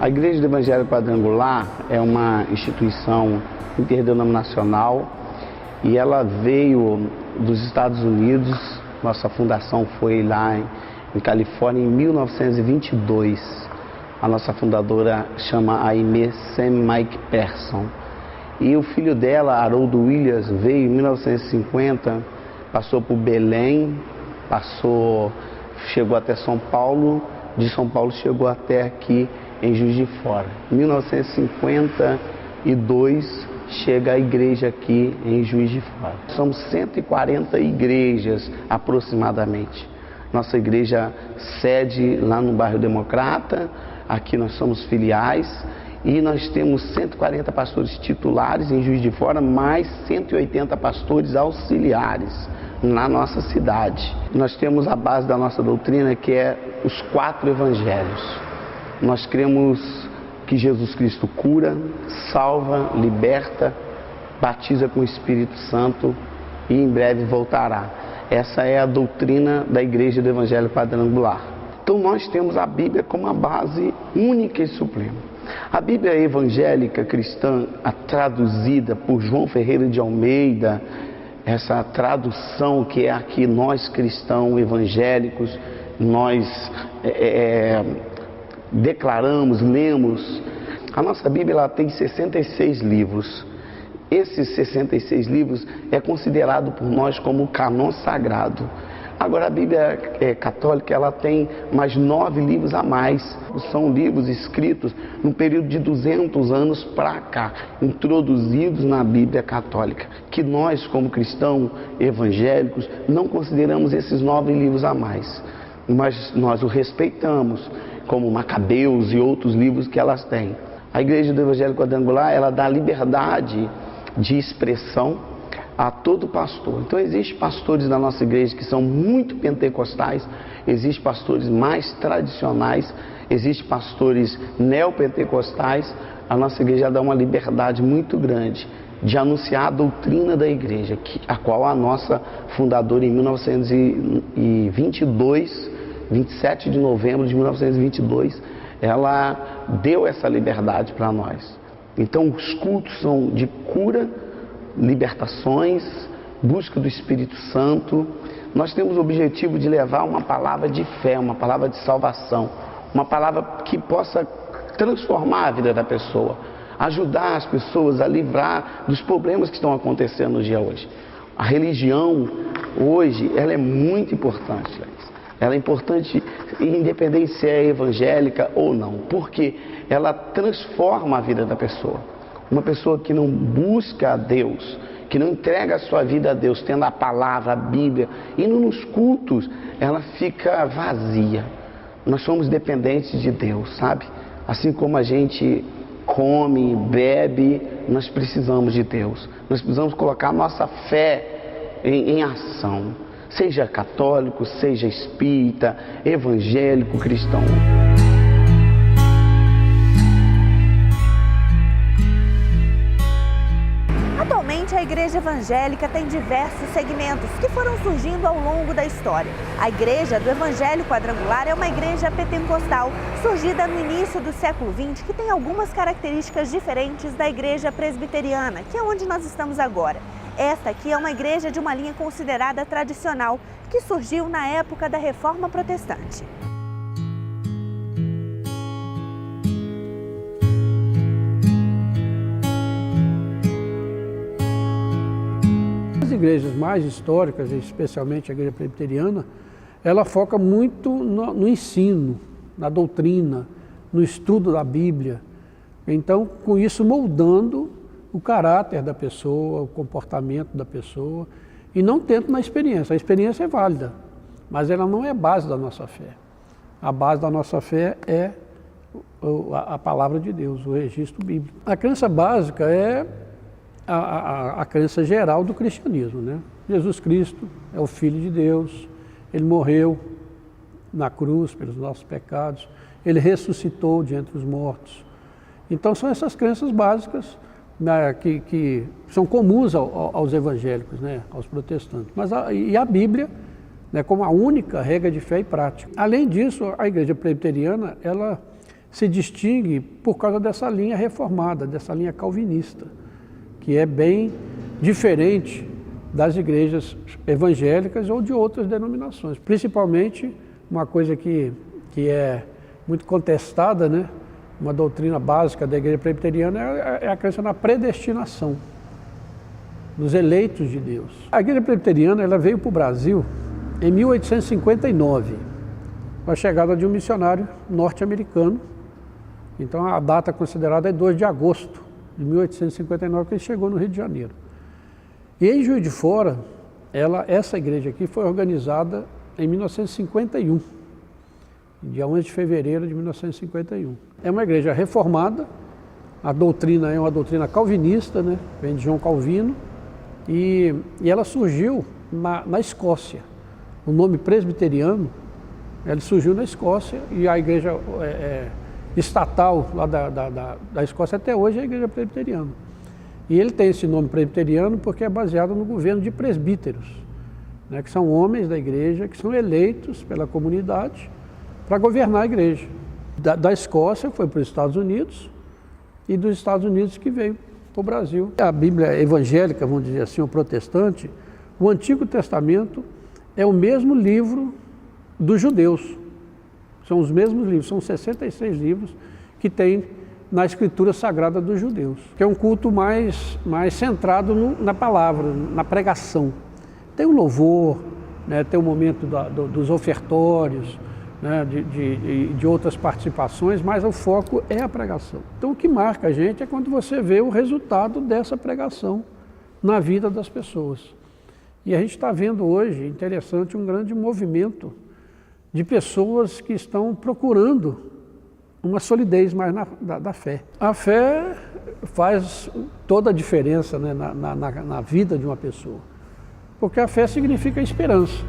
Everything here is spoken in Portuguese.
A Igreja do Evangelho Quadrangular é uma instituição interdenominacional e ela veio dos Estados Unidos. Nossa fundação foi lá em Califórnia em 1922. A nossa fundadora chama Aimee Sam Mike Person. E o filho dela, Haroldo Williams, veio em 1950, passou por Belém, chegou até São Paulo, de São Paulo chegou até aqui em Juiz de Fora. Em 1952 chega a igreja aqui em Juiz de Fora. Somos 140 igrejas aproximadamente. Nossa igreja sede lá no bairro Democrata, aqui nós somos filiais e nós temos 140 pastores titulares em Juiz de Fora, mais 180 pastores auxiliares na nossa cidade. Nós temos a base da nossa doutrina, que é os 4 evangelhos. Nós cremos que Jesus Cristo cura, salva, liberta, batiza com o Espírito Santo e em breve voltará. Essa é a doutrina da Igreja do Evangelho Quadrangular. Então nós temos a Bíblia como a base única e suprema. A Bíblia evangélica cristã, a traduzida por João Ferreira de Almeida, essa tradução que é aqui nós cristãos evangélicos, nós declaramos, lemos. A nossa Bíblia ela tem 66 livros. Esses 66 livros é considerado por nós como o cânon sagrado. Agora a Bíblia católica ela tem mais 9 livros a mais. São livros escritos no período de 200 anos para cá, introduzidos na Bíblia católica, que nós como cristãos evangélicos não consideramos esses 9 livros a mais, mas nós o respeitamos, como Macabeus e outros livros que elas têm. A Igreja do Evangelho Quadrangular, ela dá liberdade de expressão a todo pastor. Então existem pastores da nossa igreja que são muito pentecostais, existem pastores mais tradicionais, existem pastores neopentecostais. A nossa igreja dá uma liberdade muito grande de anunciar a doutrina da igreja, a qual a nossa fundadora em 1922, 27 de novembro de 1922, ela deu essa liberdade para nós. Então os cultos são de cura, libertações, busca do Espírito Santo. Nós temos o objetivo de levar uma palavra de fé, uma palavra de salvação, uma palavra que possa transformar a vida da pessoa, ajudar as pessoas a livrar dos problemas que estão acontecendo no dia hoje. A religião hoje, ela é muito importante. Ela é importante independente se é evangélica ou não, porque ela transforma a vida da pessoa. Uma pessoa que não busca a Deus, que não entrega a sua vida a Deus, tendo a palavra, a Bíblia, indo nos cultos, ela fica vazia. Nós somos dependentes de Deus, sabe? Assim como a gente come, bebe, nós precisamos de Deus. Nós precisamos colocar a nossa fé em ação. Seja católico, seja espírita, evangélico, cristão. Atualmente, a igreja evangélica tem diversos segmentos que foram surgindo ao longo da história. A Igreja do Evangelho Quadrangular é uma igreja pentecostal, surgida no início do século XX, que tem algumas características diferentes da igreja presbiteriana, que é onde nós estamos agora. Esta aqui é uma igreja de uma linha considerada tradicional, que surgiu na época da Reforma Protestante. As igrejas mais históricas, especialmente a igreja presbiteriana, ela foca muito no ensino, na doutrina, no estudo da Bíblia. Então, com isso moldando o caráter da pessoa, o comportamento da pessoa, e não tanto na experiência. A experiência é válida, mas ela não é a base da nossa fé. A base da nossa fé é a palavra de Deus, o registro bíblico. A crença básica é a crença geral do cristianismo, né? Jesus Cristo é o Filho de Deus, Ele morreu na cruz pelos nossos pecados, Ele ressuscitou de entre os mortos. Então são essas crenças básicas, né, que são comuns aos evangélicos, né, aos protestantes. Mas a Bíblia, né, como a única regra de fé e prática. Além disso, a igreja presbiteriana, ela se distingue por causa dessa linha reformada, dessa linha calvinista, que é bem diferente das igrejas evangélicas ou de outras denominações. Principalmente, uma coisa que é muito contestada, né? Uma doutrina básica da igreja presbiteriana é a crença na predestinação dos eleitos de Deus. A igreja presbiteriana ela veio para o Brasil em 1859, com a chegada de um missionário norte-americano. Então a data considerada é 2 de agosto de 1859, que ele chegou no Rio de Janeiro. E em Juiz de Fora, essa igreja aqui foi organizada em 1951, dia 11 de fevereiro de 1951. É uma igreja reformada, a doutrina é uma doutrina calvinista, né? Vem de João Calvino, e ela surgiu na Escócia. O nome presbiteriano, ele surgiu na Escócia, e a igreja estatal lá da Escócia até hoje é a igreja presbiteriana. E ele tem esse nome presbiteriano porque é baseado no governo de presbíteros, né, que são homens da igreja, que são eleitos pela comunidade para governar a igreja. Da Escócia foi para os Estados Unidos, e dos Estados Unidos que veio para o Brasil. A Bíblia evangélica, vamos dizer assim, ou protestante, o Antigo Testamento é o mesmo livro dos judeus. São os mesmos livros, são 66 livros que tem na escritura sagrada dos judeus, que é um culto mais centrado na palavra, na pregação. Tem o louvor, né, tem o momento dos ofertórios, né, de outras participações, mas o foco é a pregação. Então o que marca a gente é quando você vê o resultado dessa pregação na vida das pessoas. E a gente está vendo hoje, interessante, um grande movimento de pessoas que estão procurando uma solidez mais da fé. A fé faz toda a diferença, né, na vida de uma pessoa, porque a fé significa esperança.